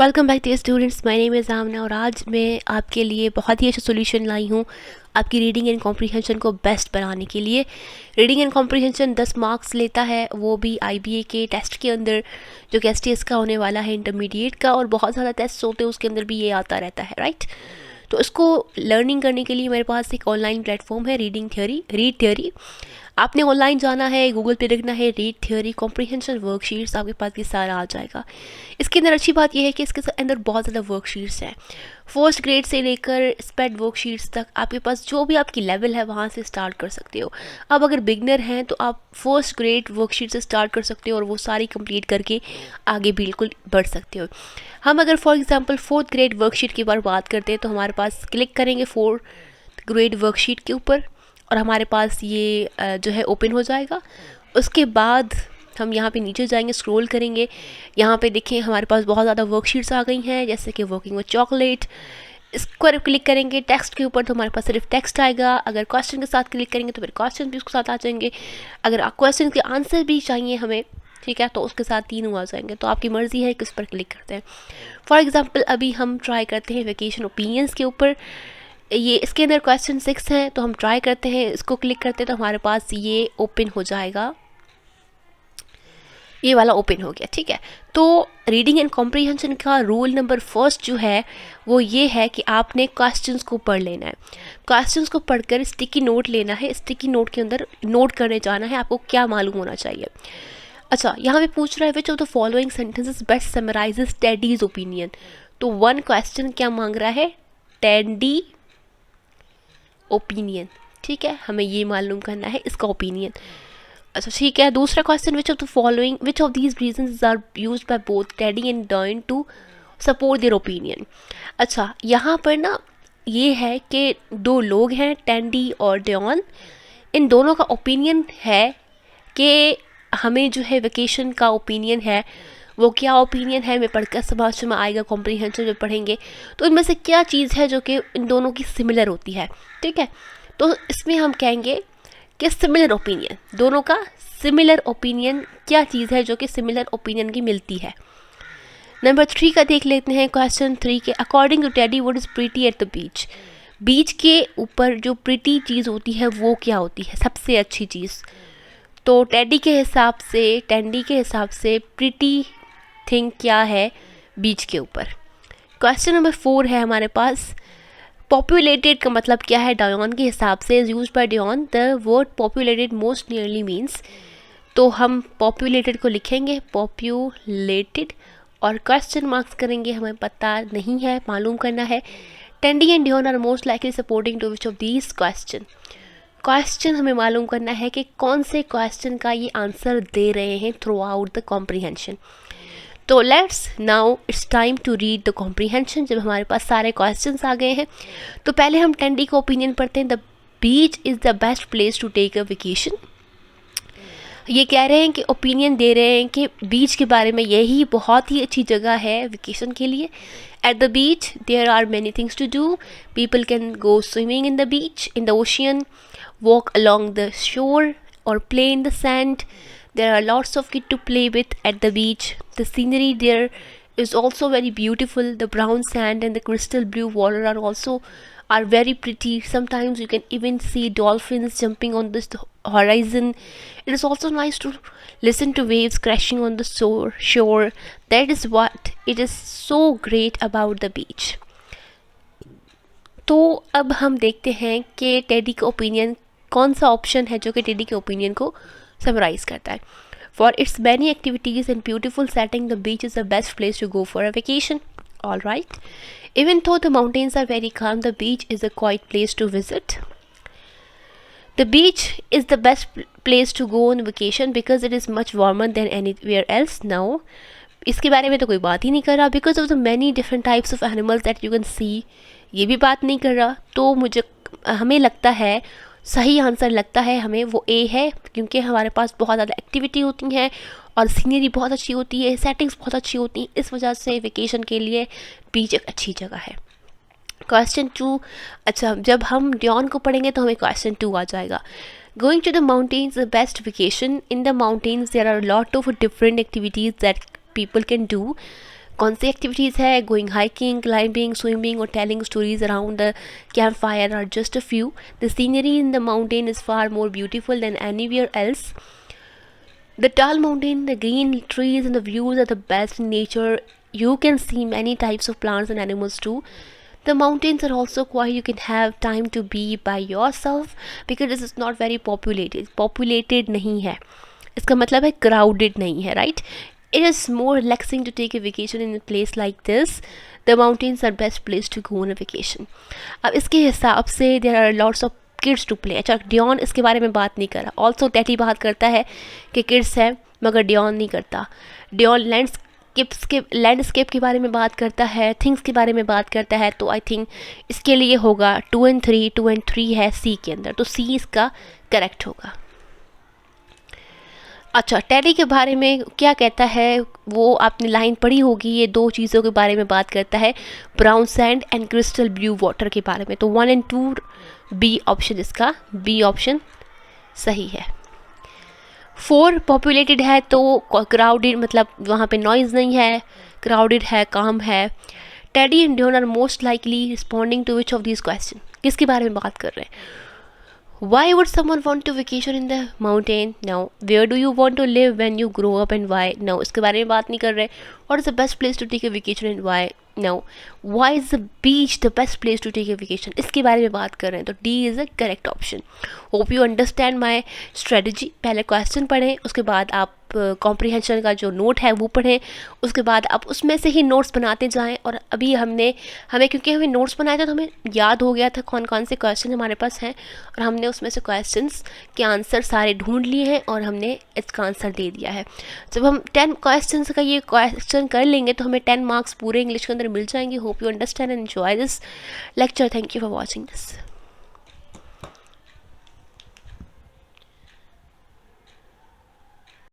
Welcome back to students, my name is Amna और आज मैं आपके लिए बहुत ही अच्छा सोल्यूशन लाई हूँ आपकी रीडिंग एंड कॉम्प्रिहेंशन को बेस्ट बनाने के लिए। रीडिंग एंड कॉम्प्रिहेंशन 10 मार्क्स लेता है, वो भी आईबीए के टेस्ट के अंदर, जो कि एसटीएस का होने वाला है, इंटरमीडिएट का, और बहुत ज़्यादा टेस्ट होते हैं उसके अंदर भी ये आता रहता है, राइट। तो इसको लर्निंग करने के लिए मेरे पास एक ऑनलाइन प्लेटफॉर्म है, रीड थ्योरी। आपने ऑनलाइन जाना है, गूगल पे लिखना है रीड थ्योरी कॉम्प्रिहेंशन वर्कशीट्स, आपके पास ये सारा आ जाएगा। इसके अंदर अच्छी बात यह है कि इसके अंदर बहुत ज़्यादा वर्कशीट्स हैं, फर्स्ट ग्रेड से लेकर स्पेड वर्कशीट्स तक। आपके पास जो भी आपकी लेवल है वहाँ से स्टार्ट कर सकते हो। अब अगर बिगनर हैं तो आप फर्स्ट ग्रेड वर्कशीट से स्टार्ट कर सकते हो और वो सारी कंप्लीट करके आगे बिल्कुल बढ़ सकते हो। हम अगर for example fourth grade worksheet की बात करते हैं तो हमारे पास क्लिक करेंगे फोर्थ ग्रेड वर्कशीट के ऊपर और हमारे पास ये जो है ओपन हो जाएगा। उसके बाद हम यहाँ पे नीचे जाएंगे, स्क्रॉल करेंगे, यहाँ पे देखें हमारे पास बहुत ज़्यादा वर्कशीट्स आ गई हैं, जैसे कि वर्किंग विद चॉकलेट। इस पर क्लिक करेंगे टेक्स्ट के ऊपर तो हमारे पास सिर्फ टेक्स्ट आएगा। अगर क्वेश्चन के साथ क्लिक करेंगे तो फिर क्वेश्चन भी उसके साथ आ जाएंगे। अगर क्वेश्चन के आंसर भी चाहिए हमें, ठीक है, तो उसके साथ तीनों आ जाएंगे। तो आपकी मर्ज़ी है किस पर क्लिक करते हैं। फॉर एग्ज़ाम्पल अभी हम ट्राई करते हैं वेकेशन ओपिनियंस के ऊपर। ये इसके अंदर क्वेश्चन 6 हैं, तो हम ट्राई करते हैं, इसको क्लिक करते हैं तो हमारे पास ये ओपन हो जाएगा, ये वाला ओपन हो गया, ठीक है। तो रीडिंग एंड कॉम्प्रिहेंशन का रूल नंबर फर्स्ट जो है वो ये है कि आपने क्वेश्चंस को पढ़ लेना है। क्वेश्चंस को पढ़कर स्टिकी नोट लेना है, स्टिकी नोट के अंदर नोट करने जाना है आपको क्या मालूम होना चाहिए। अच्छा, यहाँ पे पूछ रहा है which of the following sentences best summarises teddies opinion. तो वन क्वेश्चन क्या मांग रहा है, टेडी ओपिनियन, ठीक है, हमें ये मालूम करना है इसका ओपिनियन। अच्छा ठीक है, दूसरा question which of these reasons are used by both Teddy and Don to support their opinion. अच्छा, यहाँ पर ना ये है कि दो लोग हैं, टेडी और डॉन, इन दोनों का ओपिनियन है कि हमें जो है वेकेशन का ओपिनियन है, वो क्या ओपिनियन है, मैं पढ़कर समझ में आएगा, कॉम्प्रिहेंशन में पढ़ेंगे तो इनमें से क्या चीज़ है जो कि इन दोनों की सिमिलर होती है, ठीक है। तो इसमें हम कहेंगे कि सिमिलर ओपिनियन, दोनों का सिमिलर ओपिनियन क्या चीज़ है जो कि सिमिलर ओपिनियन की मिलती है। नंबर 3 का देख लेते हैं, क्वेश्चन 3 के according to Teddy what is pretty at the beach. Beach के ऊपर जो प्रीटी चीज़ होती है वो क्या होती है, सबसे अच्छी चीज़। तो टेडी के हिसाब से प्रीटी थिंग क्या है बीच के ऊपर। क्वेश्चन नंबर 4 है हमारे पास, पॉपुलेटेड का मतलब क्या है डायोन के हिसाब से, is use by Dion the word populated most nearly means. तो हम पॉपुलेटेड को लिखेंगे पॉपुलेटेड और क्वेश्चन मार्क्स करेंगे, हमें पता नहीं है, मालूम करना है। Teddy and Dion are most likely supporting to which of these question हमें मालूम करना है कि कौन से क्वेश्चन का ये आंसर दे रहे हैं थ्रू आउट द कॉम्प्रिहेंशन। तो let's now it's time to read the comprehension. जब हमारे पास सारे क्वेश्चंस आ गए हैं तो पहले हम टेडी का ओपिनियन पढ़ते हैं, the beach is the best place to take a vacation. ये कह रहे हैं कि ओपिनियन दे रहे हैं कि बीच के बारे में, यही बहुत ही अच्छी जगह है वेकेशन के लिए। At the beach there are many things to do, people can go swimming in the beach, in the ocean, walk along the shore or play in the sand. There are lots of kids to play with at the beach. The scenery there is also very beautiful. The brown sand and the crystal blue water are very pretty. Sometimes you can even see dolphins jumping on this horizon. It is also nice to listen to waves crashing on the shore. That is what it is so great about the beach. तो अब हम देखते हैं कि teddy का opinion कौन सा option है जो कि टेडी के ओपिनियन को समराइज करता है। For its many activities and beautiful setting the beach is the best place to go for a vacation. All right, even though the mountains are very calm, the beach is a quiet place to visit. The beach is the best place to go on vacation because it is much warmer than anywhere else. Now इसके बारे में तो कोई बात ही नहीं कर रहा, because of the many different types of animals that you can see, ये भी बात नहीं कर रहा। तो हमें लगता है सही आंसर लगता है हमें वो ए है, क्योंकि हमारे पास बहुत ज़्यादा एक्टिविटी होती हैं और सीनरी बहुत अच्छी होती है, सेटिंग्स बहुत अच्छी होती हैं, इस वजह से वेकेशन के लिए बीच एक अच्छी जगह है। क्वेश्चन 2, अच्छा जब हम डायोन को पढ़ेंगे तो हमें क्वेश्चन 2 आ जाएगा, going to the mountains the best vacation. In the mountains there are lot of different activities that people can do. कौन सी एक्टिविटीज़ है? गोइंग हाइकिंग, क्लाइंबिंग, स्विमिंग और telling stories around the camp fire are just a few. The scenery in the mountain is far more beautiful than anywhere else. The tall mountain, the green trees, and the views are the best in nature. You can see many types of plants and animals too. The mountains are also quiet. You can have time to be by yourself because this is not very populated. Populated नहीं है. इसका मतलब है crowded नहीं है, right? It is more relaxing to take a vacation in a place like this. The mountains are best place to go on a vacation. अब इसके हिसाब से there are lots of kids to play. अच्छा, Dion इसके बारे में बात नहीं कर रहा. ऑल्सो टैटी बात करता है कि किड्स है मगर डियॉन नहीं करता. डियॉन लैंडस्केप के बारे में बात करता है, थिंग्स के बारे में बात करता है. तो आई थिंक इसके लिए होगा 2 and 3 है सी के अंदर, तो सी इसका करेक्ट होगा. अच्छा, टेडी के बारे में क्या कहता है वो आपने लाइन पढ़ी होगी. ये दो चीज़ों के बारे में बात करता है, brown sand and crystal blue water के बारे में. तो 1 and 2 बी ऑप्शन, इसका बी ऑप्शन सही है. 4 पॉपुलेटेड है तो क्राउडेड मतलब वहाँ पे नॉइज़ नहीं है, क्राउडेड है, काम है. Teddy and Dion are most likely responding to which of this question. किसके बारे में बात कर रहे हैं? Why would someone want to vacation in the mountain? No. Where do you want to live when you grow up and why? No. इसके बारे में बात नहीं कर रहे. What is the best place to take a vacation and why? No. Why is the beach the best place to take a vacation? इसके बारे में बात कर रहे हैं, तो D is the correct option. Hope you understand my strategy. पहले question पढ़ें, उसके बाद आप कॉम्प्रिहेंशन का जो नोट है वो पढ़ें, उसके बाद आप उसमें से ही नोट्स बनाते जाएं. और अभी हमें क्योंकि हमें नोट्स बनाए थे तो हमें याद हो गया था कौन कौन से क्वेश्चन हमारे पास हैं, और हमने उसमें से क्वेश्चंस के आंसर सारे ढूंढ लिए हैं और हमने इसका आंसर दे दिया है. जब हम 10 क्वेश्चंस का ये क्वेश्चन कर लेंगे तो हमें 10 मार्क्स पूरे इंग्लिश के अंदर मिल जाएंगे. Hope you understand and enjoy this lecture. Thank you for watching this.